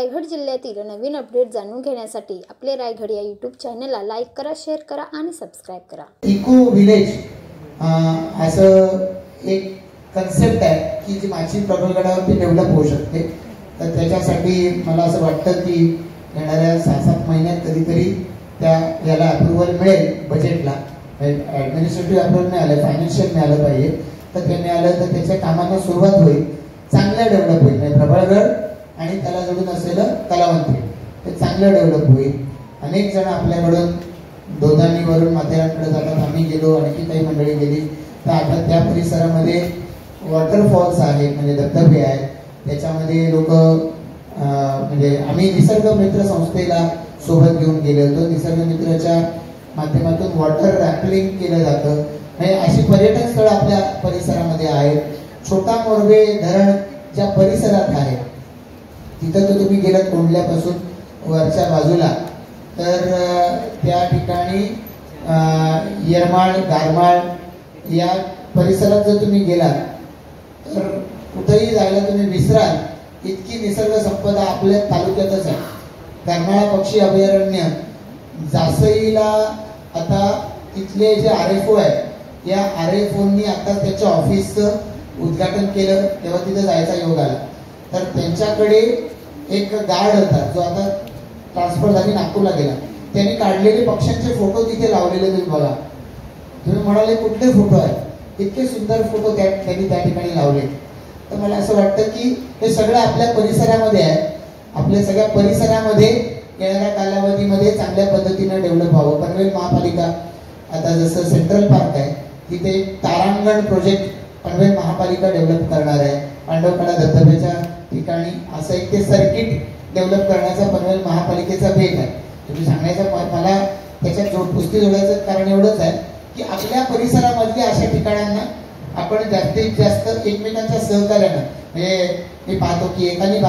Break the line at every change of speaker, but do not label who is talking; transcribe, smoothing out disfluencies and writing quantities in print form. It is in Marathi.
रायगड जिल्ह्यातील नवीन अपडेट जाणून घेण्यासाठी आपले रायगड या यूट्यूब चॅनलला लाईक करा, शेअर करा आणि सबस्क्राइब करा।
इको विलेज असं एक कन्सेप्ट आहे की जी माझी प्रबळगडावरती डेव्हलप होऊ शकते। तर त्याच्यासाठी मला असं वाटतं की येणाऱ्या 6-7 महिन्यात कधीतरी त्या याला अप्रूव्हल मिळेल। बजेटला ॲडमिनिस्ट्रेटिव्ह अप्रूव्हल मिळालं, फायनान्शियल मिळालं पाहिजे। तर ते मिळालं तर त्याच्या कामांना सुरुवात होईल, चांगलं डेव्हलप होईल। म्हणजे प्रबळगड आणि त्याला जोडून असलेलं कलावंती ते चांगलं डेव्हलप होईल। अनेक जण आपल्याकडून दोधानीवरून माथेरानकडे जातात, आम्ही गेलो, आणखी काही मंडळी गेली। तर आता त्या परिसरामध्ये वॉटरफॉल्स आहेत, म्हणजे धबधबे आहेत। त्याच्यामध्ये लोक म्हणजे आम्ही निसर्ग मित्र संस्थेला सोबत घेऊन गेलो होतो। निसर्ग मित्राच्या माध्यमातून वॉटर रॅपलिंग केलं जातं। म्हणजे अशी पर्यटन स्थळ आपल्या परिसरामध्ये आहेत। छोटा मोरबे धरण ज्या परिसरात आहे तिथं तर तुम्ही गेलात कोंडल्यापासून वरच्या बाजूला, तर त्या ठिकाणी येरमाळ, गारमाळ या परिसरात जर तुम्ही गेलात तर कुठेही जायला तुम्ही विसराल इतकी निसर्ग संपदा आपल्या तालुक्यातच आहे। करमाळा पक्षी अभयारण्य, जासईला आता तिथले जे RFO आहे या RFOनी आता त्याच्या ऑफिसचं उद्घाटन केलं, तेव्हा तिथे जायचा योग आला। तर त्यांच्याकडे एक गार्ड होता जो आता ट्रान्सफर झाली, नागपूरला गेला। त्यांनी काढलेले पक्ष्यांचे फोटो तिथे लावलेले तुम्ही बघा। तुम्ही म्हणाले कुठले फोटो आहेत, इतके सुंदर फोटो त्यांनी त्या ठिकाणी लावले। तर मला असं वाटतं की हे सगळं आपल्या परिसरामध्ये आहे। आपल्या सगळ्या परिसरामध्ये येणाऱ्या कालावधीमध्ये चांगल्या पद्धतीने डेव्हलप व्हावं। पनवेल महापालिका आता जसं सेंट्रल पार्क आहे तिथे तारांगण प्रोजेक्ट पनवेल महापालिका डेव्हलप करणार आहे। पांडवकडा धबधब्याच्या ठिकाणी असं एक ते सर्किट डेव्हलप करण्याचा पनवेल महापालिकेचा बेत आहे। तुम्ही सांगण्याचं मला त्याच्यात पुस्ती जोडायचं कारण एवढंच आहे की आपल्या परिसरामधल्या अशा ठिकाणांना आपण जास्तीत जास्त एकमेकांच्या सहकार्यानं, म्हणजे मी पाहतो की एकाने